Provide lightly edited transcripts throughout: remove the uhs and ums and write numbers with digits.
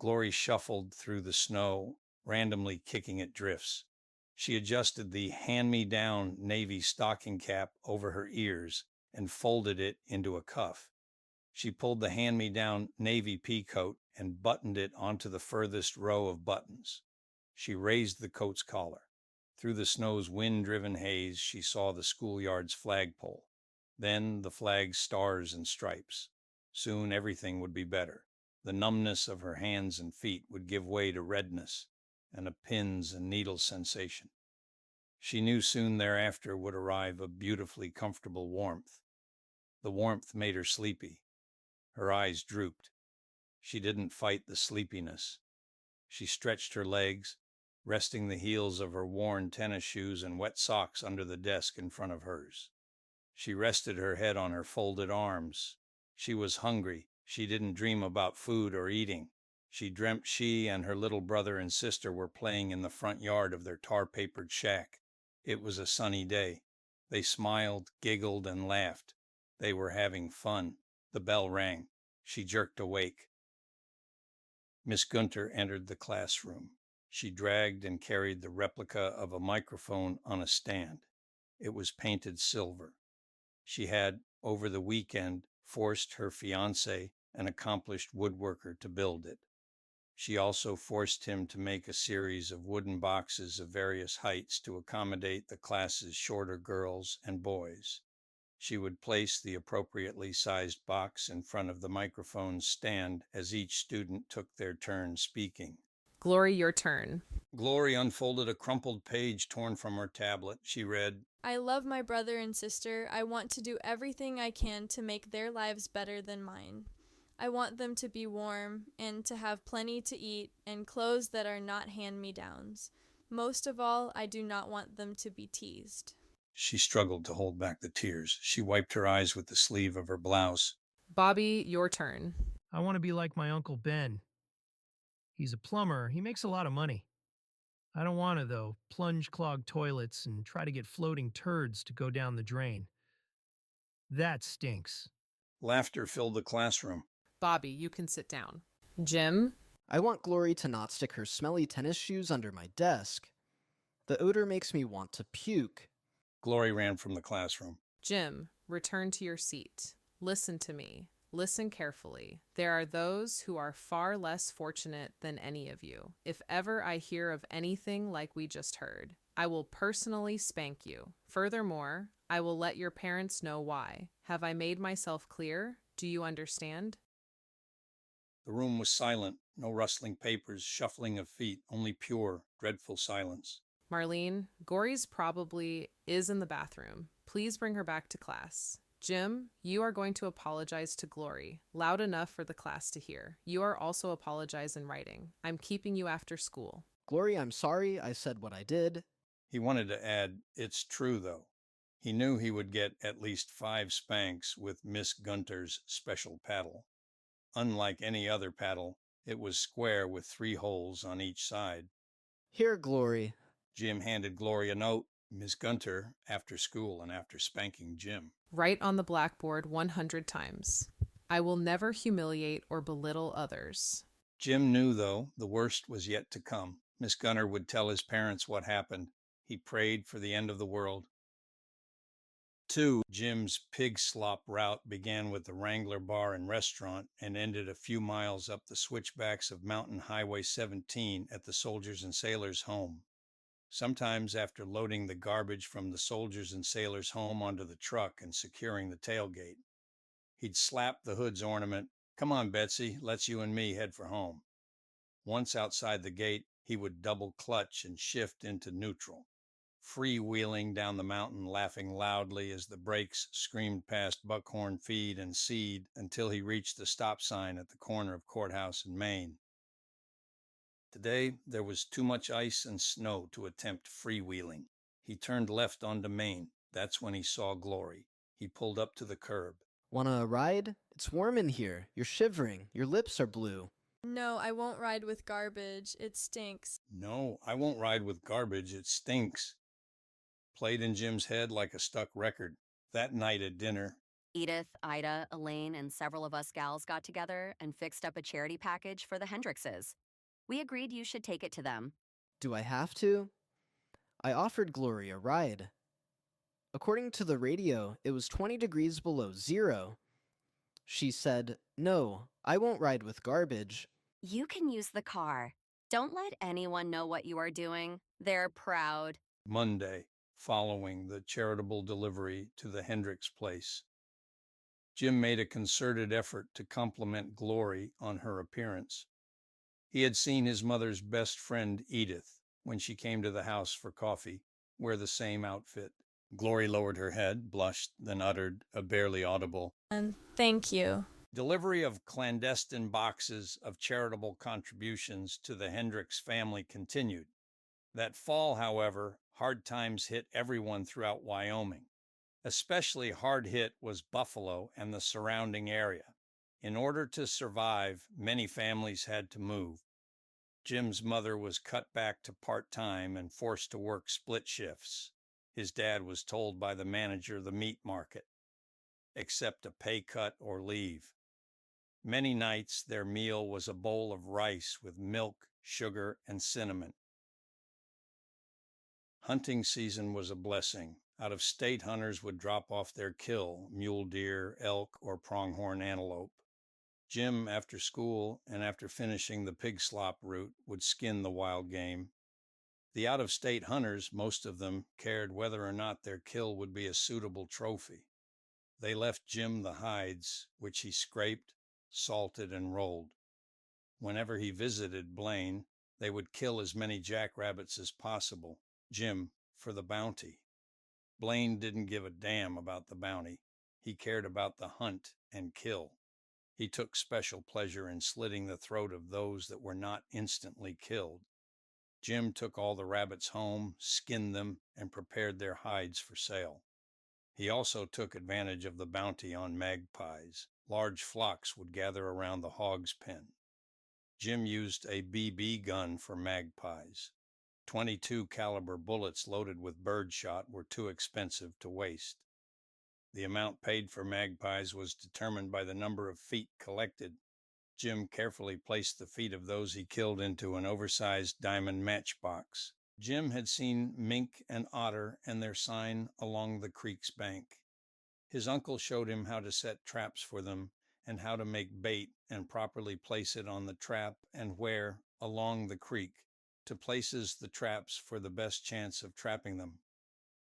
Glory shuffled through the snow, randomly kicking at drifts. She adjusted the hand-me-down navy stocking cap over her ears and folded it into a cuff. She pulled the hand-me-down navy pea coat and buttoned it onto the furthest row of buttons. She raised the coat's collar. Through the snow's wind-driven haze, she saw the schoolyard's flagpole. Then the flag's stars and stripes. Soon everything would be better. The numbness of her hands and feet would give way to redness and a pins and needles sensation. She knew soon thereafter would arrive a beautifully comfortable warmth. The warmth made her sleepy. Her eyes drooped. She didn't fight the sleepiness. She stretched her legs, resting the heels of her worn tennis shoes and wet socks under the desk in front of hers. She rested her head on her folded arms. She was hungry. She didn't dream about food or eating. She dreamt she and her little brother and sister were playing in the front yard of their tar-papered shack. It was a sunny day. They smiled, giggled, and laughed. They were having fun. The bell rang. She jerked awake. Miss Gunter entered the classroom. She dragged and carried the replica of a microphone on a stand. It was painted silver. She had, over the weekend, forced her fiancé, an accomplished woodworker, to build it. She also forced him to make a series of wooden boxes of various heights to accommodate the class's shorter girls and boys. She would place the appropriately sized box in front of the microphone stand as each student took their turn speaking. Glory, your turn. Glory unfolded a crumpled page torn from her tablet. She read, I love my brother and sister. I want to do everything I can to make their lives better than mine. I want them to be warm and to have plenty to eat and clothes that are not hand-me-downs. Most of all, I do not want them to be teased. She struggled to hold back the tears. She wiped her eyes with the sleeve of her blouse. Bobby, your turn. I want to be like my Uncle Ben. He's a plumber. He makes a lot of money. I don't want to, though, plunge clogged toilets and try to get floating turds to go down the drain. That stinks. Laughter filled the classroom. Bobby, you can sit down. Jim? I want Glory to not stick her smelly tennis shoes under my desk. The odor makes me want to puke. Glory ran from the classroom. Jim, return to your seat. Listen to me. Listen carefully. There are those who are far less fortunate than any of you. If ever I hear of anything like we just heard, I will personally spank you. Furthermore, I will let your parents know why. Have I made myself clear? Do you understand? The room was silent. No rustling papers, shuffling of feet, only pure, dreadful silence. Marlene, Gory's probably is in the bathroom. Please bring her back to class. Jim, you are going to apologize to Glory, loud enough for the class to hear. You are also apologize in writing. I'm keeping you after school. Glory, I'm sorry I said what I did. He wanted to add, it's true, though. He knew he would get at least 5 spanks with Miss Gunter's special paddle. Unlike any other paddle, it was square with 3 holes on each side. Here, Glory. Jim handed Glory a note. Miss Gunter, after school and after spanking Jim. Write on the blackboard 100 times. I will never humiliate or belittle others. Jim knew, though, the worst was yet to come. Miss Gunter would tell his parents what happened. He prayed for the end of the world. 2. Jim's pig slop route began with the Wrangler Bar and Restaurant and ended a few miles up the switchbacks of Mountain Highway 17 at the Soldiers and Sailors' home. Sometimes after loading the garbage from the Soldiers and Sailors' home onto the truck and securing the tailgate, he'd slap the hood's ornament, "Come on, Betsy, let's you and me head for home." Once outside the gate, he would double clutch and shift into neutral, freewheeling down the mountain, laughing loudly as the brakes screamed past Buckhorn Feed and Seed until he reached the stop sign at the corner of Courthouse and Main. Today, there was too much ice and snow to attempt freewheeling. He turned left onto Main. That's when he saw Glory. He pulled up to the curb. Wanna ride? It's warm in here. You're shivering. Your lips are blue. No, I won't ride with garbage. It stinks. No, I won't ride with garbage. It stinks. Played in Jim's head like a stuck record. That night at dinner, Edith, Ida, Elaine, and several of us gals got together and fixed up a charity package for the Hendrickses. We agreed you should take it to them. Do I have to? I offered Glory a ride. According to the radio, it was 20 degrees below zero. She said, "No, I won't ride with garbage." You can use the car. Don't let anyone know what you are doing. They're proud. Monday, following the charitable delivery to the Hendricks place. Jim made a concerted effort to compliment Glory on her appearance. He had seen his mother's best friend, Edith, when she came to the house for coffee, wear the same outfit. Glory lowered her head, blushed, then uttered a barely audible, And thank you. Delivery of clandestine boxes of charitable contributions to the Hendricks family continued. That fall, however, hard times hit everyone throughout Wyoming. Especially hard hit was Buffalo and the surrounding area. In order to survive, many families had to move. Jim's mother was cut back to part-time and forced to work split shifts. His dad was told by the manager of the meat market, accept a pay cut or leave. Many nights their meal was a bowl of rice with milk, sugar, and cinnamon. Hunting season was a blessing. Out-of-state hunters would drop off their kill, mule deer, elk, or pronghorn antelope. Jim, after school and after finishing the pig slop route, would skin the wild game. The out-of-state hunters, most of them, cared whether or not their kill would be a suitable trophy. They left Jim the hides, which he scraped, salted, and rolled. Whenever he visited Blaine, they would kill as many jackrabbits as possible. Jim, for the bounty. Blaine didn't give a damn about the bounty. He cared about the hunt and kill. He took special pleasure in slitting the throat of those that were not instantly killed. Jim took all the rabbits home, skinned them, and prepared their hides for sale. He also took advantage of the bounty on magpies. Large flocks would gather around the hog's pen. Jim used a BB gun for magpies. 22 caliber bullets loaded with birdshot were too expensive to waste. The amount paid for magpies was determined by the number of feet collected. Jim carefully placed the feet of those he killed into an oversized diamond matchbox. Jim had seen mink and otter and their sign along the creek's bank. His uncle showed him how to set traps for them and how to make bait and properly place it on the trap and where, along the creek, to places the traps for the best chance of trapping them.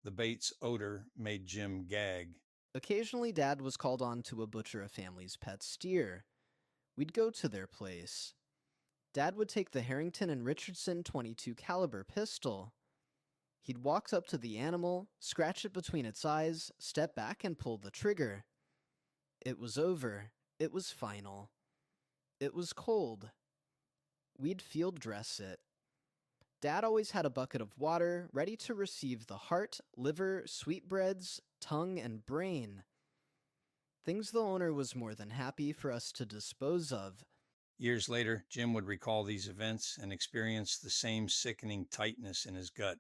The bait's odor made Jim gag. Occasionally, Dad was called on to butcher a family's pet steer. We'd go to their place. Dad would take the Harrington and Richardson .22 caliber pistol. He'd walk up to the animal, scratch it between its eyes, step back and pull the trigger. It was over. It was final. It was cold. We'd field dress it. Dad always had a bucket of water ready to receive the heart, liver, sweetbreads, tongue, and brain. Things the owner was more than happy for us to dispose of. Years later, Jim would recall these events and experience the same sickening tightness in his gut.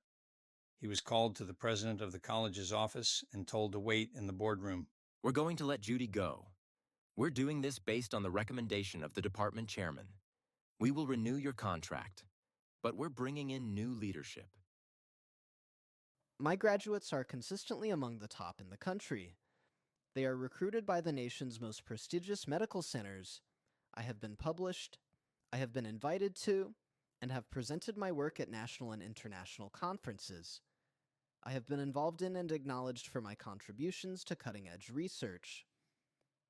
He was called to the president of the college's office and told to wait in the boardroom. We're going to let Judy go. We're doing this based on the recommendation of the department chairman. We will renew your contract, but we're bringing in new leadership. My graduates are consistently among the top in the country. They are recruited by the nation's most prestigious medical centers. I have been published, I have been invited to, and have presented my work at national and international conferences. I have been involved in and acknowledged for my contributions to cutting-edge research.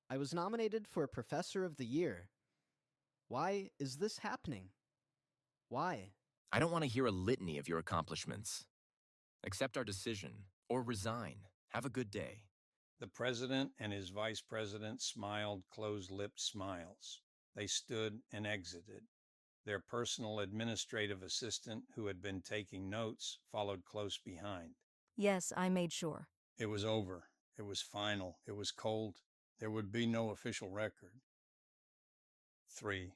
I was nominated for Professor of the Year. Why is this happening? Why? I don't want to hear a litany of your accomplishments. Accept our decision or resign. Have a good day. The president and his vice president smiled closed-lipped smiles. They stood and exited. Their personal administrative assistant, who had been taking notes, followed close behind. Yes, I made sure. It was over. It was final. It was cold. There would be no official record. 3.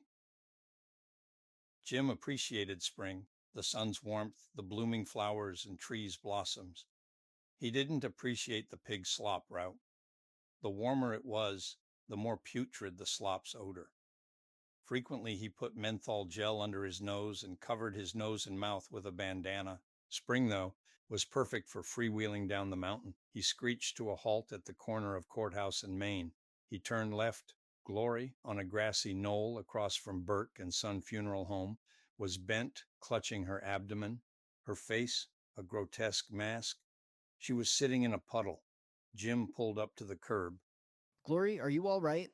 Jim appreciated spring, the sun's warmth, the blooming flowers and trees' blossoms. He didn't appreciate the pig slop route. The warmer it was, the more putrid the slop's odor. Frequently, he put menthol gel under his nose and covered his nose and mouth with a bandana. Spring, though, was perfect for freewheeling down the mountain. He screeched to a halt at the corner of Courthouse and Main. He turned left. Glory, on a grassy knoll across from Burke and Son Funeral Home, was bent, clutching her abdomen, her face a grotesque mask. She was sitting in a puddle. Jim pulled up to the curb. Glory, are you all right?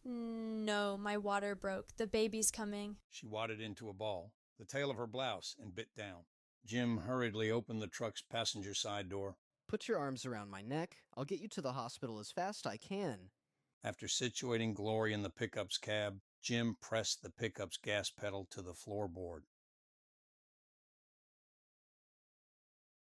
No, my water broke. The baby's coming. She wadded into a ball, the tail of her blouse, and bit down. Jim hurriedly opened the truck's passenger side door. Put your arms around my neck. I'll get you to the hospital as fast I can. After situating Glory in the pickup's cab, Jim pressed the pickup's gas pedal to the floorboard.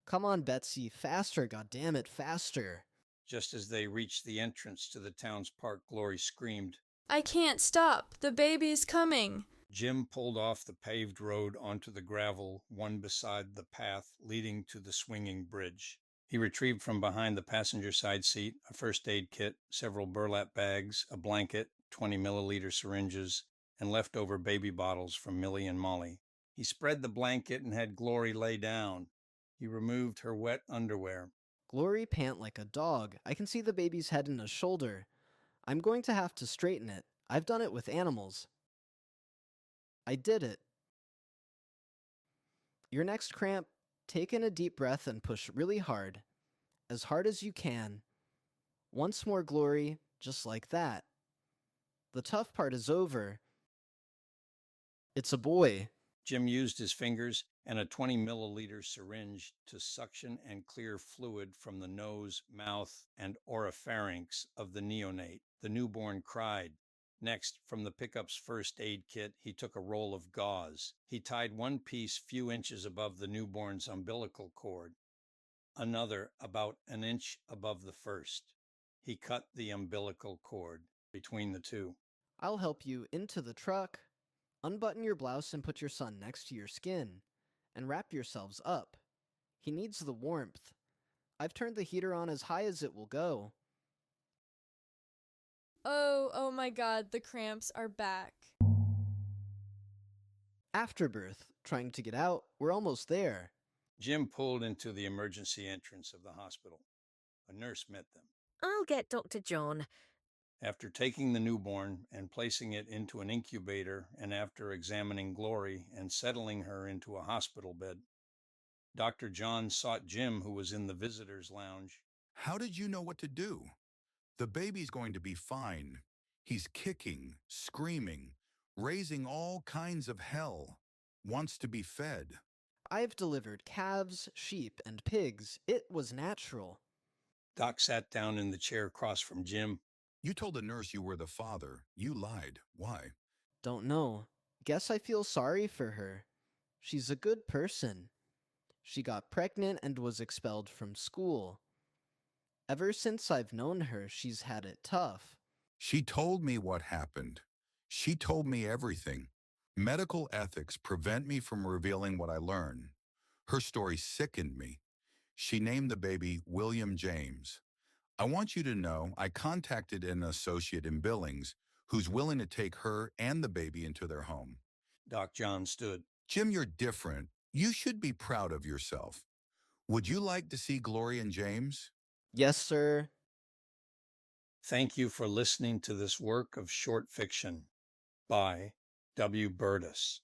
Come on, Betsy, faster, goddammit, faster. Just as they reached the entrance to the town's park, Glory screamed. I can't stop. The baby's coming. Jim pulled off the paved road onto the gravel, one beside the path leading to the swinging bridge. He retrieved from behind the passenger side seat a first aid kit, several burlap bags, a blanket, 20-milliliter syringes, and leftover baby bottles from Millie and Molly. He spread the blanket and had Glory lay down. He removed her wet underwear. Glory pant like a dog. I can see the baby's head and a shoulder. I'm going to have to straighten it. I've done it with animals. I did it. Your next cramp, take in a deep breath and push really hard. As hard as you can. Once more, Glory, just like that. The tough part is over. It's a boy. Jim used his fingers and a 20-milliliter syringe to suction and clear fluid from the nose, mouth, and oropharynx of the neonate. The newborn cried. Next, from the pickup's first aid kit, he took a roll of gauze. He tied one piece few inches above the newborn's umbilical cord, another about an inch above the first. He cut the umbilical cord between the two. I'll help you into the truck. Unbutton your blouse and put your son next to your skin. And wrap yourselves up. He needs the warmth. I've turned the heater on as high as it will go. Oh my God, the cramps are back. Afterbirth, trying to get out, we're almost there. Jim pulled into the emergency entrance of the hospital. A nurse met them. I'll get Dr. John. After taking the newborn and placing it into an incubator, and after examining Glory and settling her into a hospital bed, Dr. John sought Jim, who was in the visitors' lounge. How did you know what to do? The baby's going to be fine. He's kicking, screaming, raising all kinds of hell. Wants to be fed. I've delivered calves, sheep, and pigs. It was natural. Doc sat down in the chair across from Jim. You told the nurse you were the father. You lied. Why? Don't know. Guess I feel sorry for her. She's a good person. She got pregnant and was expelled from school. Ever since I've known her, she's had it tough. She told me what happened. She told me everything. Medical ethics prevent me from revealing what I learn. Her story sickened me. She named the baby William James. I want you to know I contacted an associate in Billings who's willing to take her and the baby into their home. Doc John stood. Jim, you're different. You should be proud of yourself. Would you like to see Glory and James? Yes, sir. Thank you for listening to this work of short fiction by W. Byrtus.